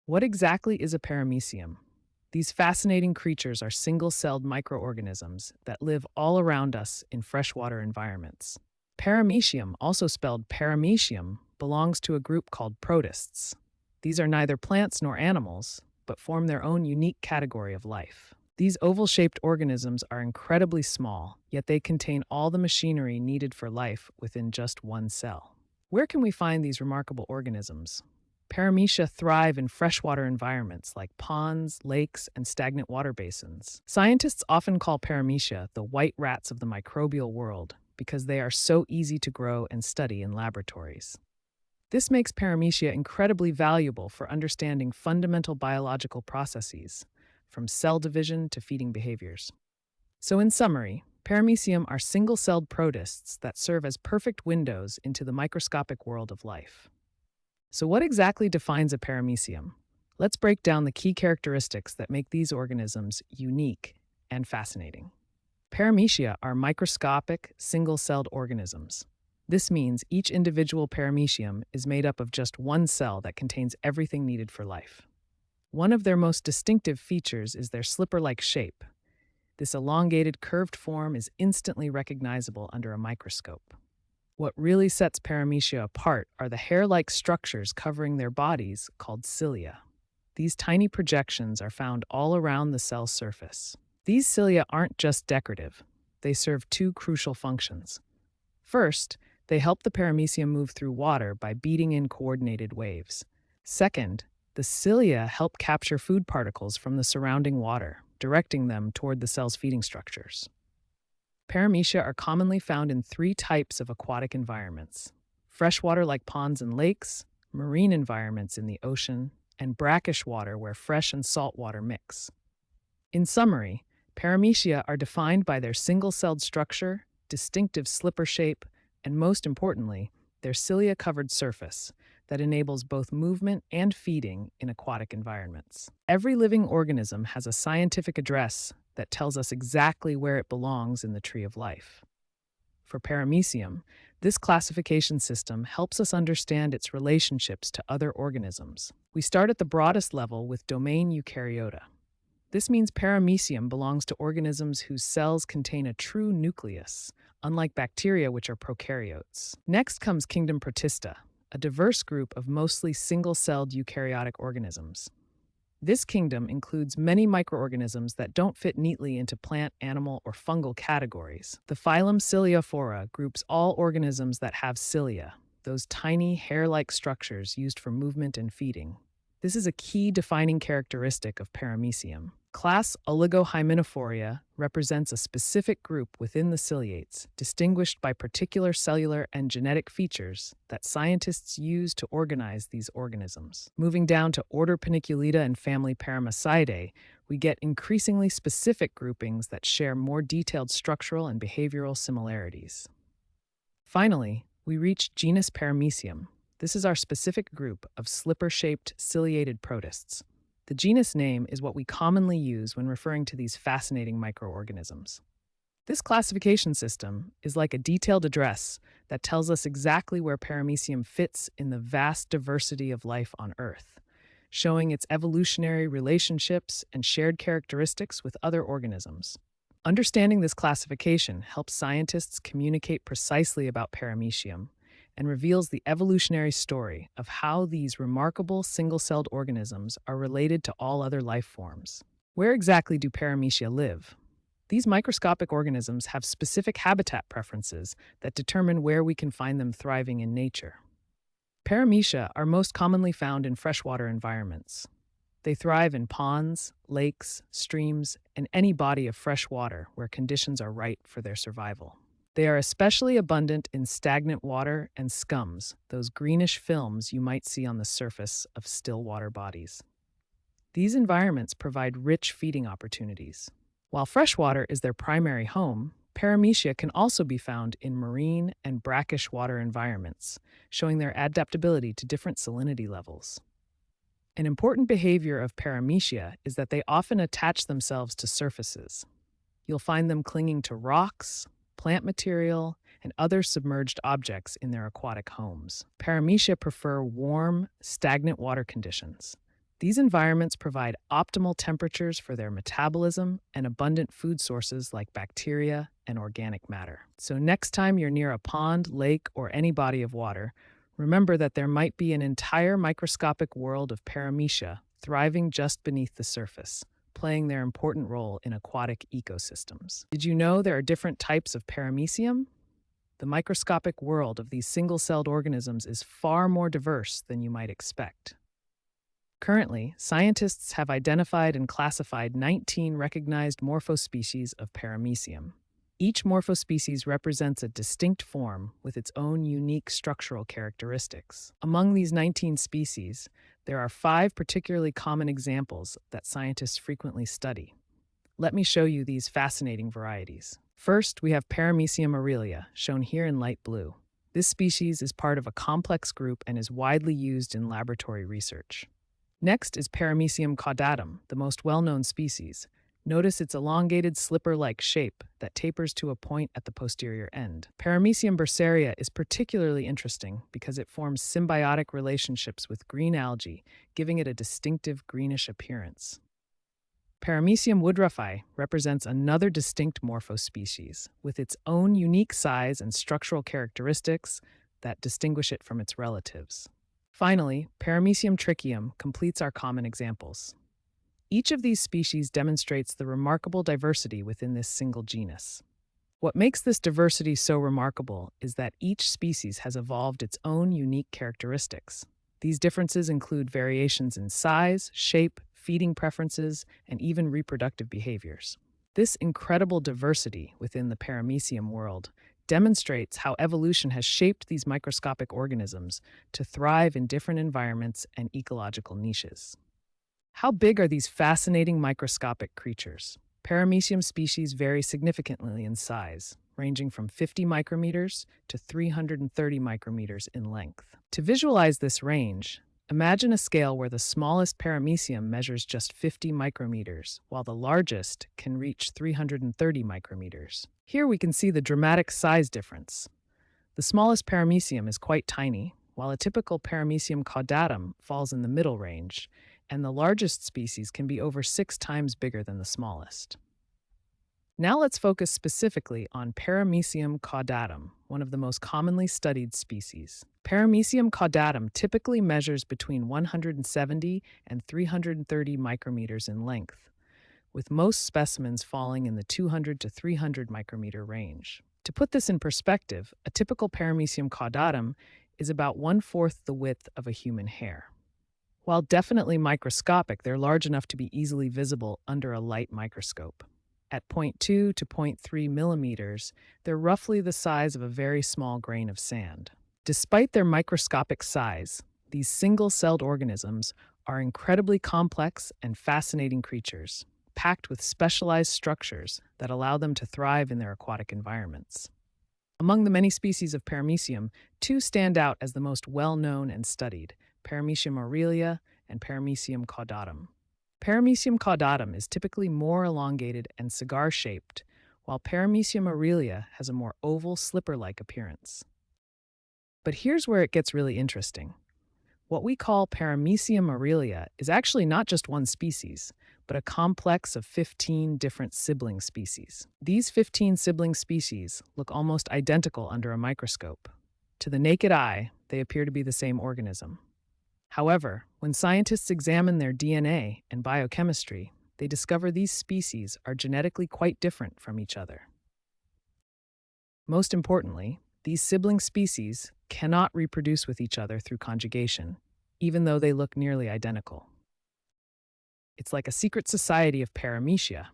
What exactly is a paramecium? These fascinating creatures are single-celled microorganisms that live all around us in freshwater environments. Paramecium, also spelled paramecium, belongs to a group called protists. These are neither plants nor animals, but form their own unique category of life. These oval-shaped organisms are incredibly small, yet they contain all the machinery needed for life within just one cell. Where can we find these remarkable organisms? Paramecia thrive in freshwater environments like ponds, lakes, and stagnant water basins. Scientists often call Paramecia the white rats of the microbial world because they are so easy to grow and study in laboratories. This makes Paramecia incredibly valuable for understanding fundamental biological processes, from cell division to feeding behaviors. So, in summary, Paramecium are single-celled protists that serve as perfect windows into the microscopic world of life. So, what exactly defines a paramecium? Let's break down the key characteristics that make these organisms unique and fascinating. Paramecia are microscopic, single-celled organisms. This means each individual paramecium is made up of just one cell that contains everything needed for life. One of their most distinctive features is their slipper-like shape. This elongated, curved form is instantly recognizable under a microscope. What really sets Paramecia apart are the hair-like structures covering their bodies called cilia. These tiny projections are found all around the cell surface. These cilia aren't just decorative. They serve two crucial functions. First, they help the paramecium move through water by beating in coordinated waves. Second, the cilia help capture food particles from the surrounding water, directing them toward the cell's feeding structures. Paramecia are commonly found in three types of aquatic environments: freshwater like ponds and lakes, marine environments in the ocean, and brackish water where fresh and salt water mix. In summary, Paramecia are defined by their single-celled structure, distinctive slipper shape, and most importantly, their cilia-covered surface that enables both movement and feeding in aquatic environments. Every living organism has a scientific address that tells us exactly where it belongs in the tree of life. For Paramecium, this classification system helps us understand its relationships to other organisms. We start at the broadest level with domain Eukaryota. This means Paramecium belongs to organisms whose cells contain a true nucleus, unlike bacteria, which are prokaryotes. Next comes Kingdom Protista, a diverse group of mostly single-celled eukaryotic organisms. This kingdom includes many microorganisms that don't fit neatly into plant, animal, or fungal categories. The phylum Ciliophora groups all organisms that have cilia, those tiny hair-like structures used for movement and feeding. This is a key defining characteristic of Paramecium. Class Oligohymenophoria represents a specific group within the ciliates, distinguished by particular cellular and genetic features that scientists use to organize these organisms. Moving down to order Paniculata and family Paramecidae, we get increasingly specific groupings that share more detailed structural and behavioral similarities. Finally, we reach genus Paramecium. This is our specific group of slipper-shaped ciliated protists. The genus name is what we commonly use when referring to these fascinating microorganisms. This classification system is like a detailed address that tells us exactly where Paramecium fits in the vast diversity of life on Earth, showing its evolutionary relationships and shared characteristics with other organisms. Understanding this classification helps scientists communicate precisely about Paramecium and reveals the evolutionary story of how these remarkable single-celled organisms are related to all other life forms. Where exactly do Paramecia live? These microscopic organisms have specific habitat preferences that determine where we can find them thriving in nature. Paramecia are most commonly found in freshwater environments. They thrive in ponds, lakes, streams, and any body of fresh water where conditions are right for their survival. They are especially abundant in stagnant water and scums, those greenish films you might see on the surface of still water bodies. These environments provide rich feeding opportunities. While freshwater is their primary home, Paramecia can also be found in marine and brackish water environments, showing their adaptability to different salinity levels. An important behavior of Paramecia is that they often attach themselves to surfaces. You'll find them clinging to rocks, plant material, and other submerged objects in their aquatic homes. Paramecia prefer warm, stagnant water conditions. These environments provide optimal temperatures for their metabolism and abundant food sources like bacteria and organic matter. So, next time you're near a pond, lake, or any body of water, remember that there might be an entire microscopic world of Paramecia thriving just beneath the surface, playing their important role in aquatic ecosystems. Did you know there are different types of Paramecium? The microscopic world of these single-celled organisms is far more diverse than you might expect. Currently, scientists have identified and classified 19 recognized morphospecies of Paramecium. Each morphospecies represents a distinct form with its own unique structural characteristics. Among these 19 species, there are 5 particularly common examples that scientists frequently study. Let me show you these fascinating varieties. First, we have Paramecium aurelia, shown here in light blue. This species is part of a complex group and is widely used in laboratory research. Next is Paramecium caudatum, the most well-known species. Notice its elongated slipper-like shape that tapers to a point at the posterior end. Paramecium berseria is particularly interesting because it forms symbiotic relationships with green algae, giving it a distinctive greenish appearance. Paramecium woodruffi represents another distinct morphospecies with its own unique size and structural characteristics that distinguish it from its relatives. Finally, Paramecium trichium completes our common examples. Each of these species demonstrates the remarkable diversity within this single genus. What makes this diversity so remarkable is that each species has evolved its own unique characteristics. These differences include variations in size, shape, feeding preferences, and even reproductive behaviors. This incredible diversity within the Paramecium world demonstrates how evolution has shaped these microscopic organisms to thrive in different environments and ecological niches. How big are these fascinating microscopic creatures? Paramecium species vary significantly in size, ranging from 50 micrometers to 330 micrometers in length. To visualize this range, imagine a scale where the smallest Paramecium measures just 50 micrometers, while the largest can reach 330 micrometers. Here we can see the dramatic size difference. The smallest Paramecium is quite tiny, while a typical Paramecium caudatum falls in the middle range, and the largest species can be over 6 times bigger than the smallest. Now let's focus specifically on Paramecium caudatum, one of the most commonly studied species. Paramecium caudatum typically measures between 170 and 330 micrometers in length, with most specimens falling in the 200 to 300 micrometer range. To put this in perspective, a typical Paramecium caudatum is about 1/4 the width of a human hair. While definitely microscopic, they're large enough to be easily visible under a light microscope. At 0.2 to 0.3 millimeters, they're roughly the size of a very small grain of sand. Despite their microscopic size, these single-celled organisms are incredibly complex and fascinating creatures, packed with specialized structures that allow them to thrive in their aquatic environments. Among the many species of Paramecium, 2 stand out as the most well-known and studied: Paramecium aurelia and Paramecium caudatum. Paramecium caudatum is typically more elongated and cigar-shaped, while Paramecium aurelia has a more oval, slipper-like appearance. But here's where it gets really interesting. What we call Paramecium aurelia is actually not just one species, but a complex of 15 different sibling species. These 15 sibling species look almost identical under a microscope. To the naked eye, they appear to be the same organism. However, when scientists examine their DNA and biochemistry, they discover these species are genetically quite different from each other. Most importantly, these sibling species cannot reproduce with each other through conjugation, even though they look nearly identical. It's like a secret society of Paramecia.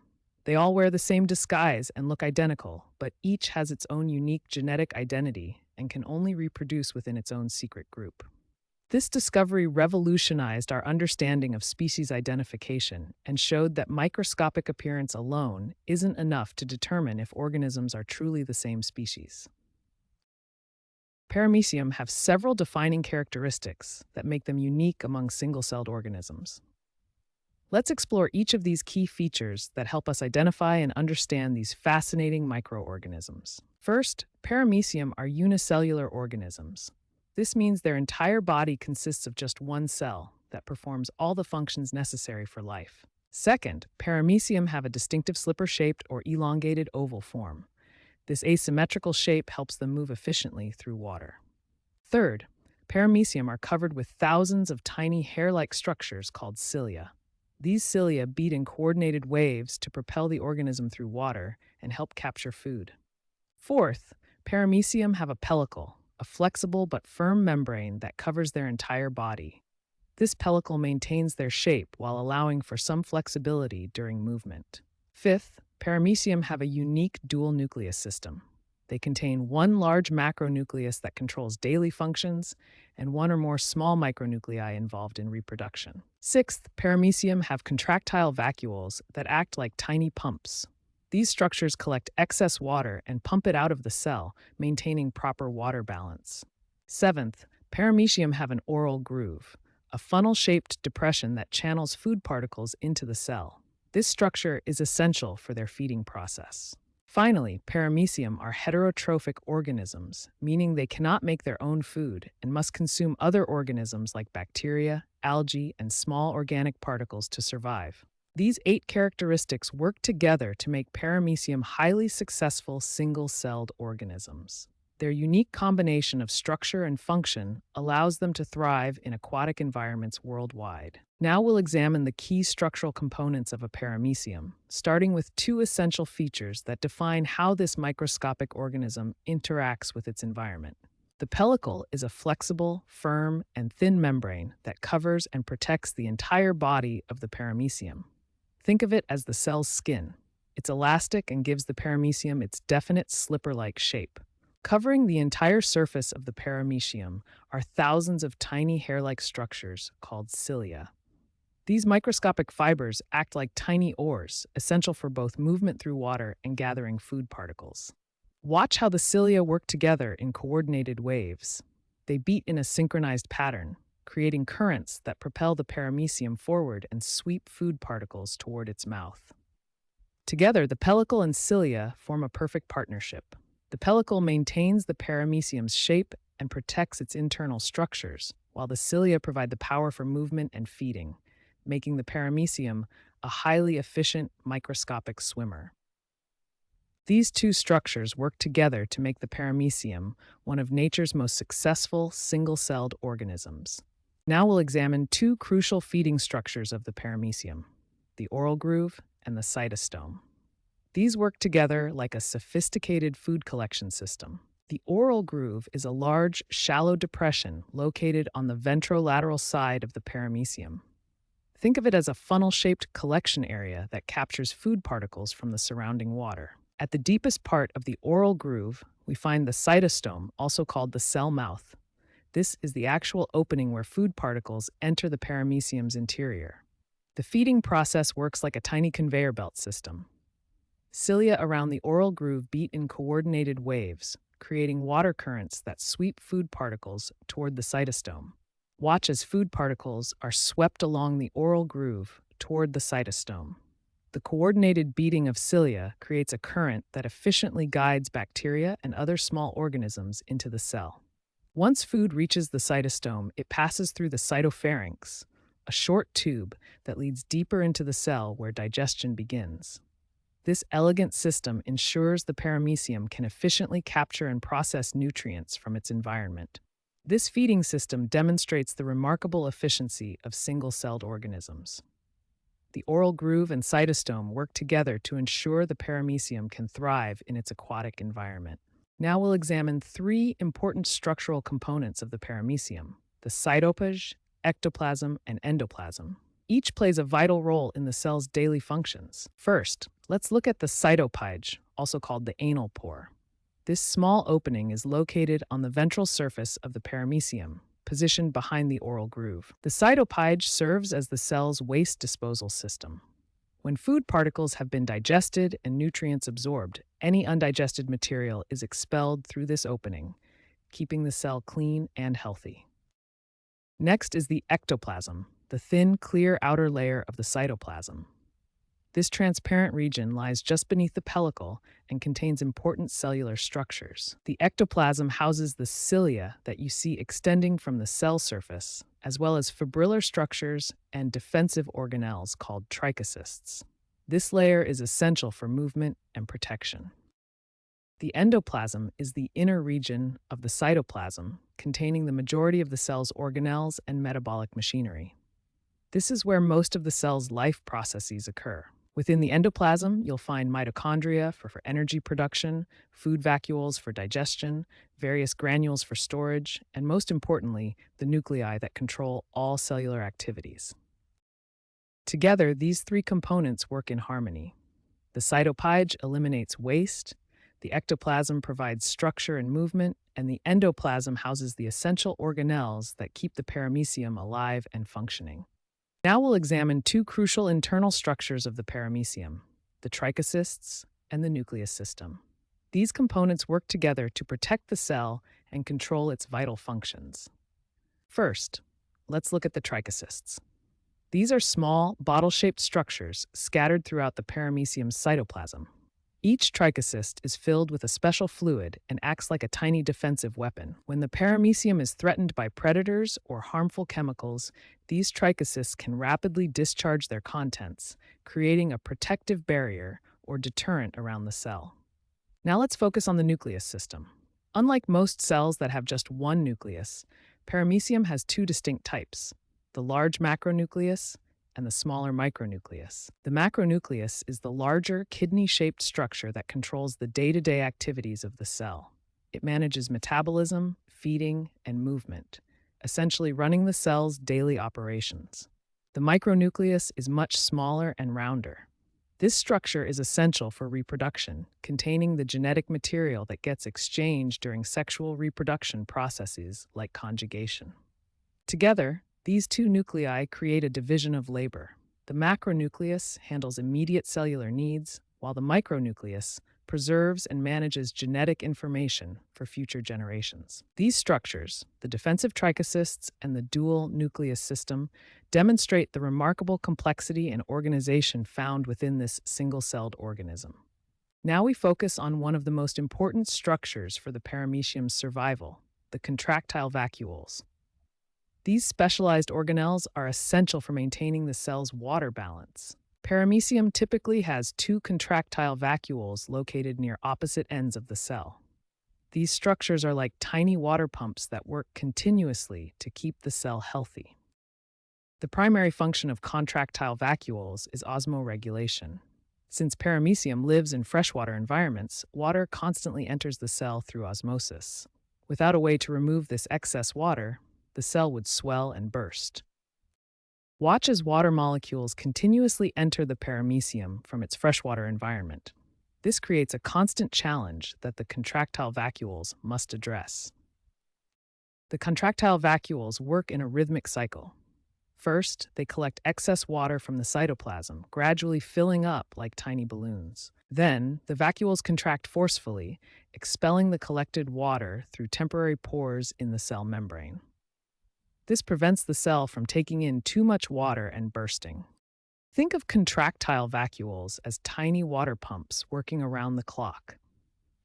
They all wear the same disguise and look identical, but each has its own unique genetic identity and can only reproduce within its own secret group. This discovery revolutionized our understanding of species identification and showed that microscopic appearance alone isn't enough to determine if organisms are truly the same species. Paramecium have several defining characteristics that make them unique among single-celled organisms. Let's explore each of these key features that help us identify and understand these fascinating microorganisms. First, Paramecium are unicellular organisms. This means their entire body consists of just one cell that performs all the functions necessary for life. Second, Paramecium have a distinctive slipper-shaped or elongated oval form. This asymmetrical shape helps them move efficiently through water. Third, Paramecium are covered with thousands of tiny hair-like structures called cilia. These cilia beat in coordinated waves to propel the organism through water and help capture food. Fourth, Paramecium have a pellicle, a flexible but firm membrane that covers their entire body. This pellicle maintains their shape while allowing for some flexibility during movement. Fifth, Paramecium have a unique dual nucleus system. They contain one large macronucleus that controls daily functions and one or more small micronuclei involved in reproduction. Sixth, Paramecium have contractile vacuoles that act like tiny pumps. These structures collect excess water and pump it out of the cell, maintaining proper water balance. Seventh, Paramecium have an oral groove, a funnel-shaped depression that channels food particles into the cell. This structure is essential for their feeding process. Finally, Paramecium are heterotrophic organisms, meaning they cannot make their own food and must consume other organisms like bacteria, algae, and small organic particles to survive. These 8 characteristics work together to make Paramecium highly successful single-celled organisms. Their unique combination of structure and function allows them to thrive in aquatic environments worldwide. Now we'll examine the key structural components of a paramecium, starting with 2 essential features that define how this microscopic organism interacts with its environment. The pellicle is a flexible, firm, and thin membrane that covers and protects the entire body of the paramecium. Think of it as the cell's skin. It's elastic and gives the paramecium its definite slipper-like shape. Covering the entire surface of the paramecium are thousands of tiny hair-like structures called cilia. These microscopic fibers act like tiny oars, essential for both movement through water and gathering food particles. Watch how the cilia work together in coordinated waves. They beat in a synchronized pattern, creating currents that propel the paramecium forward and sweep food particles toward its mouth. Together, the pellicle and cilia form a perfect partnership. The pellicle maintains the paramecium's shape and protects its internal structures, while the cilia provide the power for movement and feeding, making the paramecium a highly efficient microscopic swimmer. These 2 structures work together to make the paramecium one of nature's most successful single-celled organisms. Now we'll examine 2 crucial feeding structures of the paramecium, the oral groove and the cytostome. These work together like a sophisticated food collection system. The oral groove is a large, shallow depression located on the ventrolateral side of the paramecium. Think of it as a funnel-shaped collection area that captures food particles from the surrounding water. At the deepest part of the oral groove, we find the cytostome, also called the cell mouth. This is the actual opening where food particles enter the paramecium's interior. The feeding process works like a tiny conveyor belt system. Cilia around the oral groove beat in coordinated waves, creating water currents that sweep food particles toward the cytostome. Watch as food particles are swept along the oral groove toward the cytostome. The coordinated beating of cilia creates a current that efficiently guides bacteria and other small organisms into the cell. Once food reaches the cytostome, it passes through the cytopharynx, a short tube that leads deeper into the cell where digestion begins. This elegant system ensures the paramecium can efficiently capture and process nutrients from its environment. This feeding system demonstrates the remarkable efficiency of single-celled organisms. The oral groove and cytostome work together to ensure the paramecium can thrive in its aquatic environment. Now we'll examine 3 important structural components of the paramecium: the cytopage, ectoplasm, and endoplasm. Each plays a vital role in the cell's daily functions. First, let's look at the cytopage, also called the anal pore. This small opening is located on the ventral surface of the paramecium, positioned behind the oral groove. The cytopage serves as the cell's waste disposal system. When food particles have been digested and nutrients absorbed, any undigested material is expelled through this opening, keeping the cell clean and healthy. Next is the ectoplasm, the thin, clear outer layer of the cytoplasm. This transparent region lies just beneath the pellicle and contains important cellular structures. The ectoplasm houses the cilia that you see extending from the cell surface, as well as fibrillar structures and defensive organelles called trichocysts. This layer is essential for movement and protection. The endoplasm is the inner region of the cytoplasm, containing the majority of the cell's organelles and metabolic machinery. This is where most of the cell's life processes occur. Within the endoplasm, you'll find mitochondria for energy production, food vacuoles for digestion, various granules for storage, and most importantly, the nuclei that control all cellular activities. Together, these three components work in harmony. The cytopage eliminates waste, the ectoplasm provides structure and movement, and the endoplasm houses the essential organelles that keep the paramecium alive and functioning. Now we'll examine two crucial internal structures of the paramecium, the trichocysts and the nucleus system. These components work together to protect the cell and control its vital functions. First, let's look at the trichocysts. These are small, bottle-shaped structures scattered throughout the paramecium's cytoplasm. Each trichocyst is filled with a special fluid and acts like a tiny defensive weapon. When the paramecium is threatened by predators or harmful chemicals, these trichocysts can rapidly discharge their contents, creating a protective barrier or deterrent around the cell. Now let's focus on the nucleus system. Unlike most cells that have just one nucleus, paramecium has two distinct types: the large macronucleus and the smaller micronucleus. The macronucleus is the larger, kidney-shaped structure that controls the day-to-day activities of the cell. It manages metabolism, feeding, and movement, essentially running the cell's daily operations. The micronucleus is much smaller and rounder. This structure is essential for reproduction, containing the genetic material that gets exchanged during sexual reproduction processes like conjugation. Together, these two nuclei create a division of labor. The macronucleus handles immediate cellular needs, while the micronucleus preserves and manages genetic information for future generations. These structures, the defensive trichocysts and the dual nucleus system, demonstrate the remarkable complexity and organization found within this single-celled organism. Now we focus on one of the most important structures for the paramecium's survival, the contractile vacuoles. These specialized organelles are essential for maintaining the cell's water balance. Paramecium typically has two contractile vacuoles located near opposite ends of the cell. These structures are like tiny water pumps that work continuously to keep the cell healthy. The primary function of contractile vacuoles is osmoregulation. Since paramecium lives in freshwater environments, water constantly enters the cell through osmosis. Without a way to remove this excess water, the cell would swell and burst. Watch as water molecules continuously enter the paramecium from its freshwater environment. This creates a constant challenge that the contractile vacuoles must address. The contractile vacuoles work in a rhythmic cycle. First, they collect excess water from the cytoplasm, gradually filling up like tiny balloons. Then, the vacuoles contract forcefully, expelling the collected water through temporary pores in the cell membrane. This prevents the cell from taking in too much water and bursting. Think of contractile vacuoles as tiny water pumps working around the clock.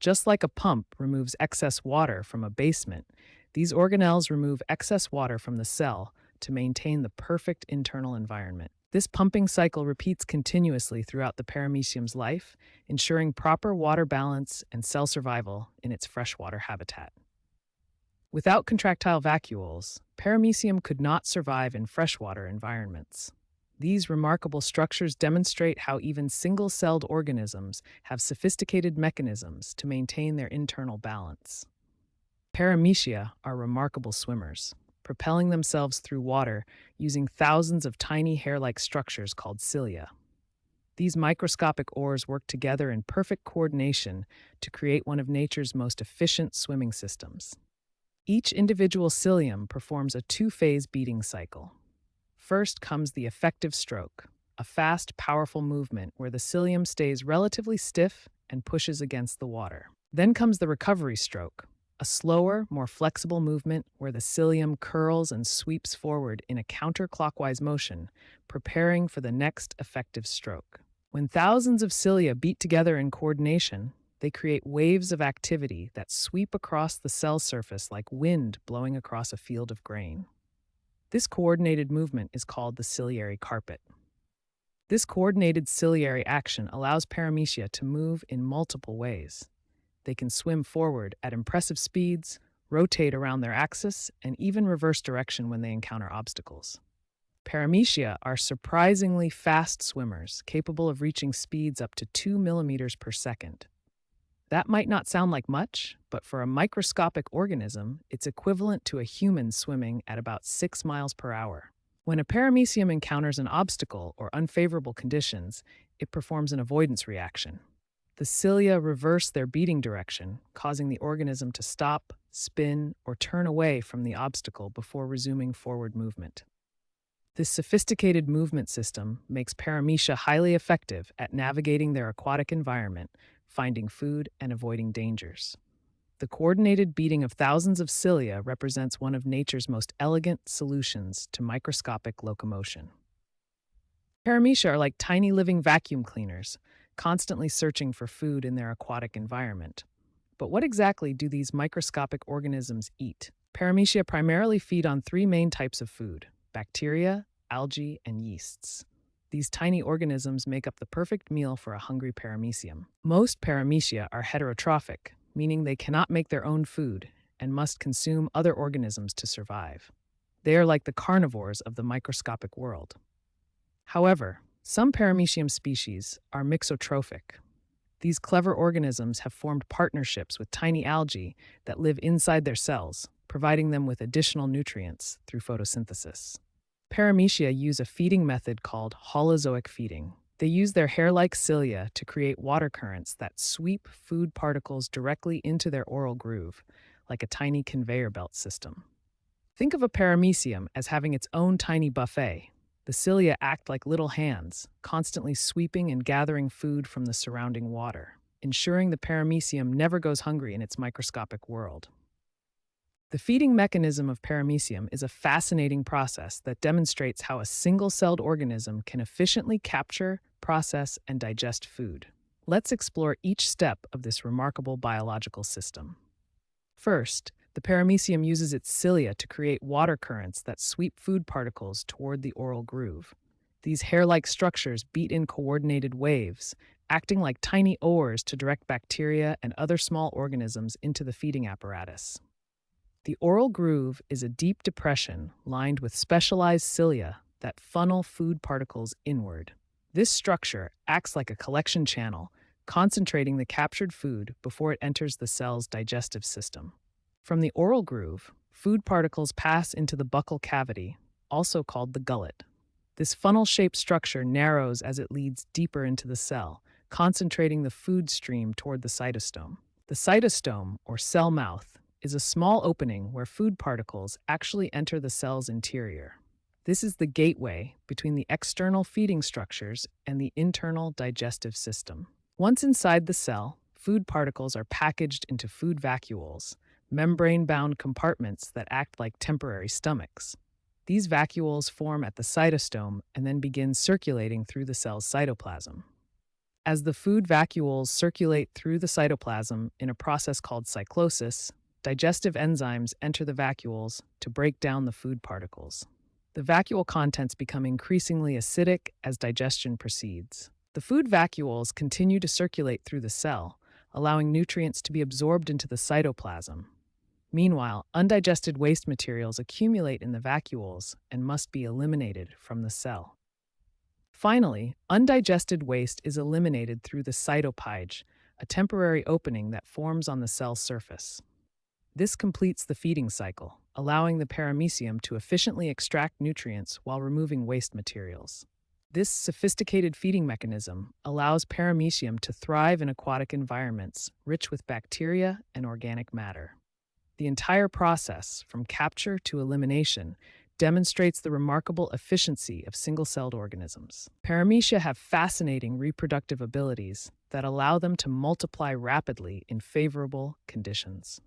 Just like a pump removes excess water from a basement, these organelles remove excess water from the cell to maintain the perfect internal environment. This pumping cycle repeats continuously throughout the paramecium's life, ensuring proper water balance and cell survival in its freshwater habitat. Without contractile vacuoles, paramecium could not survive in freshwater environments. These remarkable structures demonstrate how even single-celled organisms have sophisticated mechanisms to maintain their internal balance. Paramecia are remarkable swimmers, propelling themselves through water using thousands of tiny hair-like structures called cilia. These microscopic oars work together in perfect coordination to create one of nature's most efficient swimming systems. Each individual cilium performs a two-phase beating cycle. First comes the effective stroke, a fast, powerful movement where the cilium stays relatively stiff and pushes against the water. Then comes the recovery stroke, a slower, more flexible movement where the cilium curls and sweeps forward in a counterclockwise motion, preparing for the next effective stroke. When thousands of cilia beat together in coordination, they create waves of activity that sweep across the cell surface like wind blowing across a field of grain. This coordinated movement is called the ciliary carpet. This coordinated ciliary action allows Paramecium to move in multiple ways. They can swim forward at impressive speeds, rotate around their axis, and even reverse direction when they encounter obstacles. Paramecium are surprisingly fast swimmers, capable of reaching speeds up to 2 millimeters per second. That might not sound like much, but for a microscopic organism, it's equivalent to a human swimming at about 6 miles per hour. When a paramecium encounters an obstacle or unfavorable conditions, it performs an avoidance reaction. The cilia reverse their beating direction, causing the organism to stop, spin, or turn away from the obstacle before resuming forward movement. This sophisticated movement system makes Paramecium highly effective at navigating their aquatic environment, finding food, and avoiding dangers. The coordinated beating of thousands of cilia represents one of nature's most elegant solutions to microscopic locomotion. Paramecium are like tiny living vacuum cleaners, constantly searching for food in their aquatic environment. But what exactly do these microscopic organisms eat? Paramecium primarily feed on three main types of food: bacteria, algae, and yeasts. These tiny organisms make up the perfect meal for a hungry paramecium. Most paramecium are heterotrophic, meaning they cannot make their own food and must consume other organisms to survive. They are like the carnivores of the microscopic world. However, some paramecium species are mixotrophic. These clever organisms have formed partnerships with tiny algae that live inside their cells, providing them with additional nutrients through photosynthesis. Paramecium use a feeding method called holozoic feeding. They use their hair-like cilia to create water currents that sweep food particles directly into their oral groove, like a tiny conveyor belt system. Think of a paramecium as having its own tiny buffet. The cilia act like little hands, constantly sweeping and gathering food from the surrounding water, ensuring the paramecium never goes hungry in its microscopic world. The feeding mechanism of paramecium is a fascinating process that demonstrates how a single-celled organism can efficiently capture, process, and digest food. Let's explore each step of this remarkable biological system. First, the paramecium uses its cilia to create water currents that sweep food particles toward the oral groove. These hair-like structures beat in coordinated waves, acting like tiny oars to direct bacteria and other small organisms into the feeding apparatus. The oral groove is a deep depression lined with specialized cilia that funnel food particles inward. This structure acts like a collection channel, concentrating the captured food before it enters the cell's digestive system. From the oral groove, food particles pass into the buccal cavity, also called the gullet. This funnel-shaped structure narrows as it leads deeper into the cell, concentrating the food stream toward the cytostome. The cytostome, or cell mouth, is a small opening where food particles actually enter the cell's interior. This is the gateway between the external feeding structures and the internal digestive system. Once inside the cell, food particles are packaged into food vacuoles, membrane-bound compartments that act like temporary stomachs. These vacuoles form at the cytostome and then begin circulating through the cell's cytoplasm. As the food vacuoles circulate through the cytoplasm in a process called cyclosis, digestive enzymes enter the vacuoles to break down the food particles. The vacuole contents become increasingly acidic as digestion proceeds. The food vacuoles continue to circulate through the cell, allowing nutrients to be absorbed into the cytoplasm. Meanwhile, undigested waste materials accumulate in the vacuoles and must be eliminated from the cell. Finally, undigested waste is eliminated through the cytopage, a temporary opening that forms on the cell's surface. This completes the feeding cycle, allowing the paramecium to efficiently extract nutrients while removing waste materials. This sophisticated feeding mechanism allows paramecium to thrive in aquatic environments rich with bacteria and organic matter. The entire process, from capture to elimination, demonstrates the remarkable efficiency of single-celled organisms. Paramecium have fascinating reproductive abilities that allow them to multiply rapidly in favorable conditions.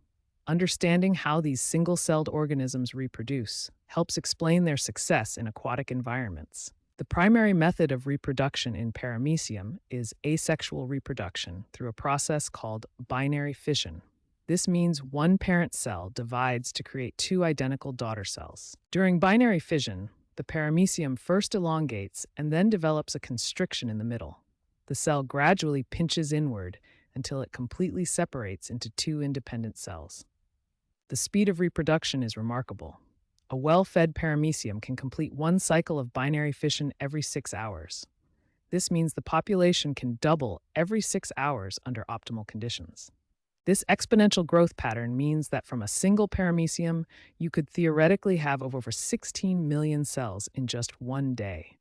Understanding how these single-celled organisms reproduce helps explain their success in aquatic environments. The primary method of reproduction in Paramecium is asexual reproduction through a process called binary fission. This means one parent cell divides to create two identical daughter cells. During binary fission, the paramecium first elongates and then develops a constriction in the middle. The cell gradually pinches inward until it completely separates into two independent cells. The speed of reproduction is remarkable. A well-fed paramecium can complete one cycle of binary fission every 6 hours. This means the population can double every 6 hours under optimal conditions. This exponential growth pattern means that from a single paramecium, you could theoretically have over 16 million cells in just one day.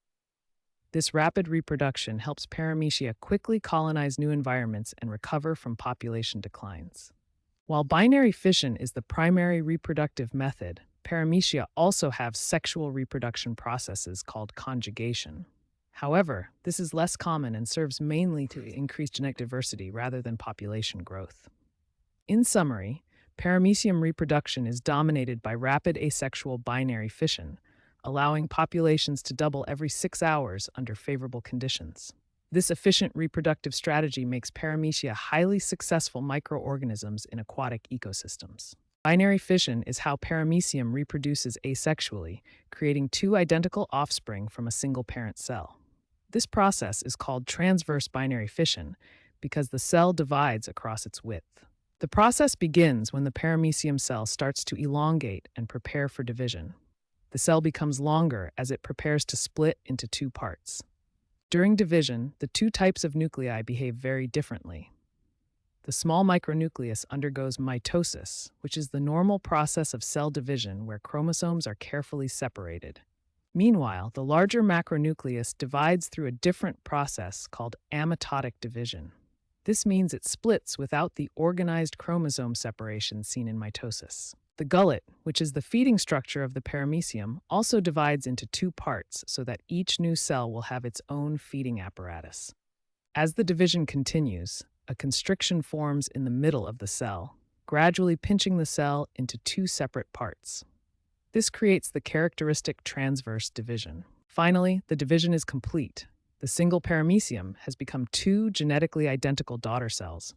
This rapid reproduction helps paramecia quickly colonize new environments and recover from population declines. While binary fission is the primary reproductive method, paramecia also have sexual reproduction processes called conjugation. However, this is less common and serves mainly to increase genetic diversity rather than population growth. In summary, paramecium reproduction is dominated by rapid asexual binary fission, allowing populations to double every 6 hours under favorable conditions. This efficient reproductive strategy makes paramecia highly successful microorganisms in aquatic ecosystems. Binary fission is how paramecium reproduces asexually, creating two identical offspring from a single parent cell. This process is called transverse binary fission because the cell divides across its width. The process begins when the paramecium cell starts to elongate and prepare for division. The cell becomes longer as it prepares to split into two parts. During division, the two types of nuclei behave very differently. The small micronucleus undergoes mitosis, which is the normal process of cell division where chromosomes are carefully separated. Meanwhile, the larger macronucleus divides through a different process called amitotic division. This means it splits without the organized chromosome separation seen in mitosis. The gullet, which is the feeding structure of the paramecium, also divides into two parts so that each new cell will have its own feeding apparatus. As the division continues, a constriction forms in the middle of the cell, gradually pinching the cell into two separate parts. This creates the characteristic transverse division. Finally, the division is complete. The single paramecium has become two genetically identical daughter cells,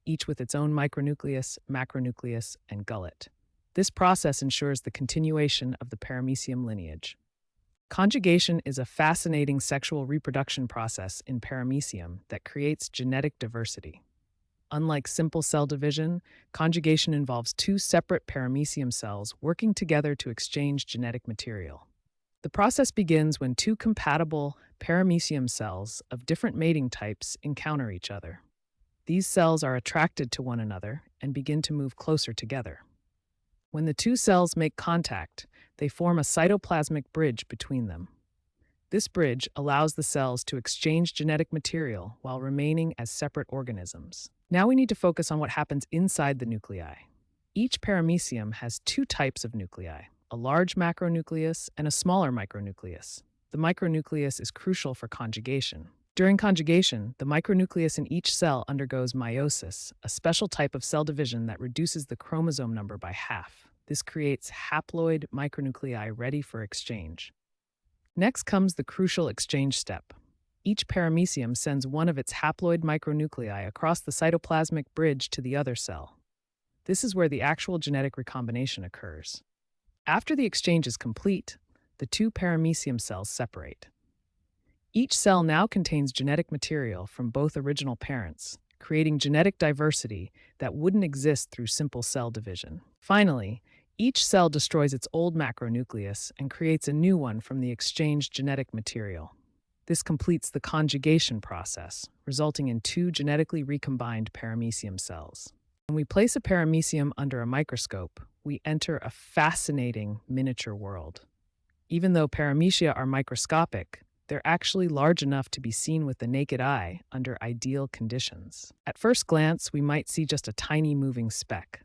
each with its own micronucleus, macronucleus, and gullet. This process ensures the continuation of the paramecium lineage. Conjugation is a fascinating sexual reproduction process in paramecium that creates genetic diversity. Unlike simple cell division, conjugation involves two separate paramecium cells working together to exchange genetic material. The process begins when two compatible paramecium cells of different mating types encounter each other. These cells are attracted to one another and begin to move closer together. When the two cells make contact, they form a cytoplasmic bridge between them. This bridge allows the cells to exchange genetic material while remaining as separate organisms. Now we need to focus on what happens inside the nuclei. Each paramecium has two types of nuclei, a large macronucleus and a smaller micronucleus. The micronucleus is crucial for conjugation. During conjugation, the micronucleus in each cell undergoes meiosis, a special type of cell division that reduces the chromosome number by half. This creates haploid micronuclei ready for exchange. Next comes the crucial exchange step. Each paramecium sends one of its haploid micronuclei across the cytoplasmic bridge to the other cell. This is where the actual genetic recombination occurs. After the exchange is complete, the two paramecium cells separate. Each cell now contains genetic material from both original parents, creating genetic diversity that wouldn't exist through simple cell division. Finally, each cell destroys its old macronucleus and creates a new one from the exchanged genetic material. This completes the conjugation process, resulting in two genetically recombined paramecium cells. When we place a paramecium under a microscope, we enter a fascinating miniature world. Even though paramecia are microscopic, they're actually large enough to be seen with the naked eye under ideal conditions. At first glance, we might see just a tiny moving speck.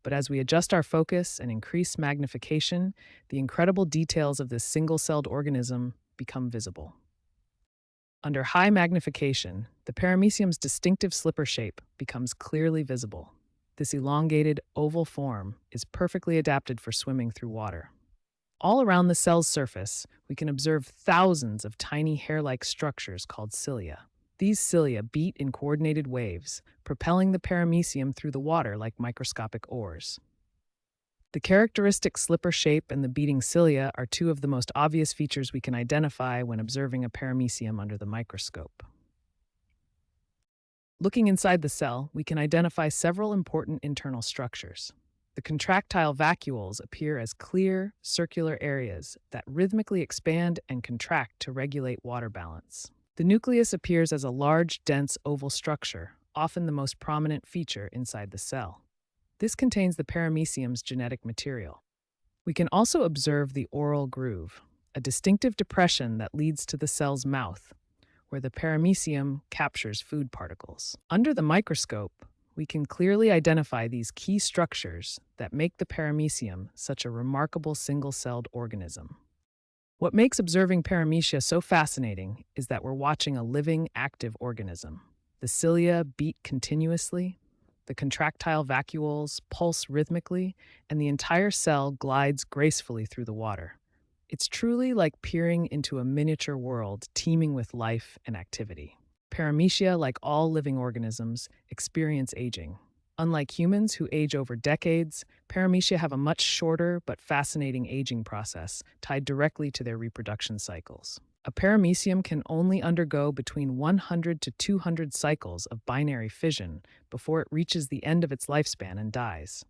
But as we adjust our focus and increase magnification, the incredible details of this single-celled organism become visible. Under high magnification, the paramecium's distinctive slipper shape becomes clearly visible. This elongated, oval form is perfectly adapted for swimming through water. All around the cell's surface, we can observe thousands of tiny hair-like structures called cilia. These cilia beat in coordinated waves, propelling the paramecium through the water like microscopic oars. The characteristic slipper shape and the beating cilia are two of the most obvious features we can identify when observing a paramecium under the microscope. Looking inside the cell, we can identify several important internal structures. The contractile vacuoles appear as clear, circular areas that rhythmically expand and contract to regulate water balance. The nucleus appears as a large, dense oval structure, often the most prominent feature inside the cell. This contains the paramecium's genetic material. We can also observe the oral groove, a distinctive depression that leads to the cell's mouth, where the paramecium captures food particles. Under the microscope, we can clearly identify these key structures that make the paramecium such a remarkable single-celled organism. What makes observing paramecia so fascinating is that we're watching a living, active organism. The cilia beat continuously, the contractile vacuoles pulse rhythmically, and the entire cell glides gracefully through the water. It's truly like peering into a miniature world teeming with life and activity. Paramecium, like all living organisms, experience aging. Unlike humans who age over decades, paramecium have a much shorter but fascinating aging process tied directly to their reproduction cycles. A paramecium can only undergo between 100 to 200 cycles of binary fission before it reaches the end of its lifespan and dies.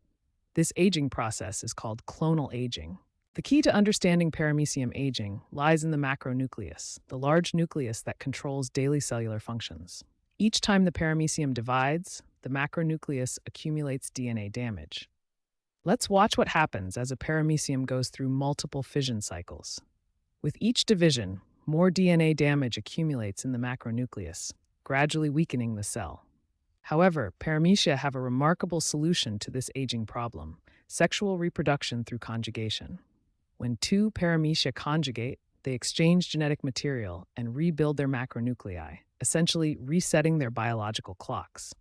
This aging process is called clonal aging. The key to understanding paramecium aging lies in the macronucleus, the large nucleus that controls daily cellular functions. Each time the paramecium divides, the macronucleus accumulates DNA damage. Let's watch what happens as a paramecium goes through multiple fission cycles. With each division, more DNA damage accumulates in the macronucleus, gradually weakening the cell. However, paramecium have a remarkable solution to this aging problem: sexual reproduction through conjugation. When two paramecium conjugate, they exchange genetic material and rebuild their macronuclei, essentially resetting their biological clocks.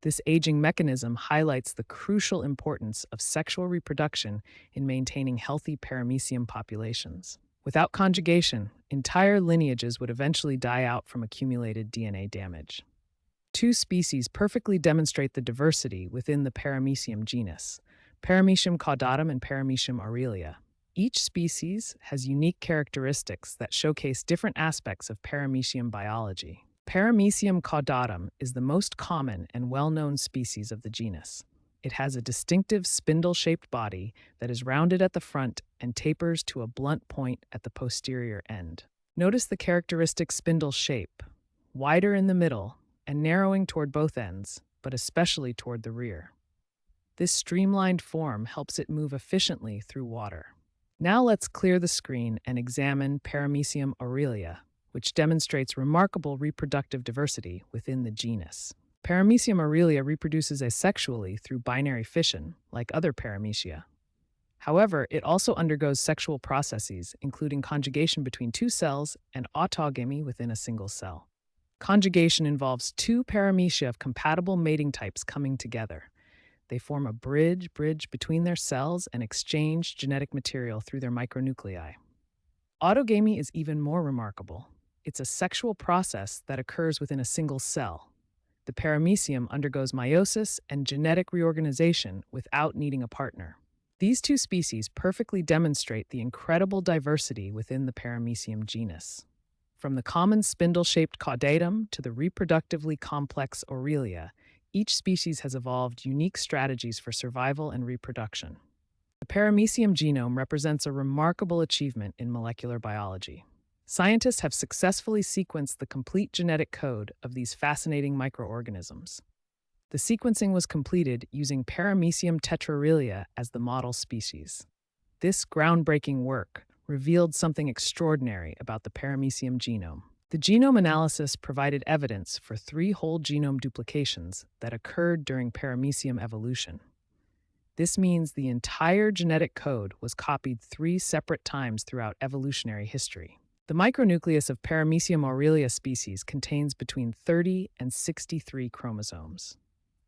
This aging mechanism highlights the crucial importance of sexual reproduction in maintaining healthy paramecium populations. Without conjugation, entire lineages would eventually die out from accumulated DNA damage. Two species perfectly demonstrate the diversity within the Paramecium genus: Paramecium caudatum and Paramecium aurelia. Each species has unique characteristics that showcase different aspects of paramecium biology. Paramecium caudatum is the most common and well-known species of the genus. It has a distinctive spindle-shaped body that is rounded at the front and tapers to a blunt point at the posterior end. Notice the characteristic spindle shape, wider in the middle and narrowing toward both ends, but especially toward the rear. This streamlined form helps it move efficiently through water. Now let's clear the screen and examine Paramecium aurelia, which demonstrates remarkable reproductive diversity within the genus. Paramecium aurelia reproduces asexually through binary fission, like other Paramecium. However, it also undergoes sexual processes, including conjugation between two cells and autogamy within a single cell. Conjugation involves two Paramecium of compatible mating types coming together. They form a bridge between their cells and exchange genetic material through their micronuclei. Autogamy is even more remarkable. It's a sexual process that occurs within a single cell. The paramecium undergoes meiosis and genetic reorganization without needing a partner. These two species perfectly demonstrate the incredible diversity within the Paramecium genus. From the common spindle-shaped caudatum to the reproductively complex aurelia, each species has evolved unique strategies for survival and reproduction. The Paramecium genome represents a remarkable achievement in molecular biology. Scientists have successfully sequenced the complete genetic code of these fascinating microorganisms. The sequencing was completed using Paramecium tetraurelia as the model species. This groundbreaking work revealed something extraordinary about the Paramecium genome. The genome analysis provided evidence for 3 whole genome duplications that occurred during Paramecium evolution. This means the entire genetic code was copied 3 separate times throughout evolutionary history. The micronucleus of Paramecium aurelia species contains between 30 and 63 chromosomes.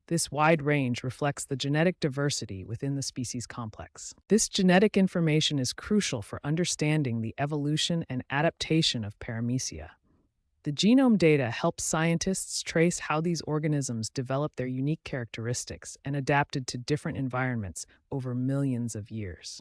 This wide range reflects the genetic diversity within the species complex. This genetic information is crucial for understanding the evolution and adaptation of Paramecia. The genome data helps scientists trace how these organisms developed their unique characteristics and adapted to different environments over millions of years.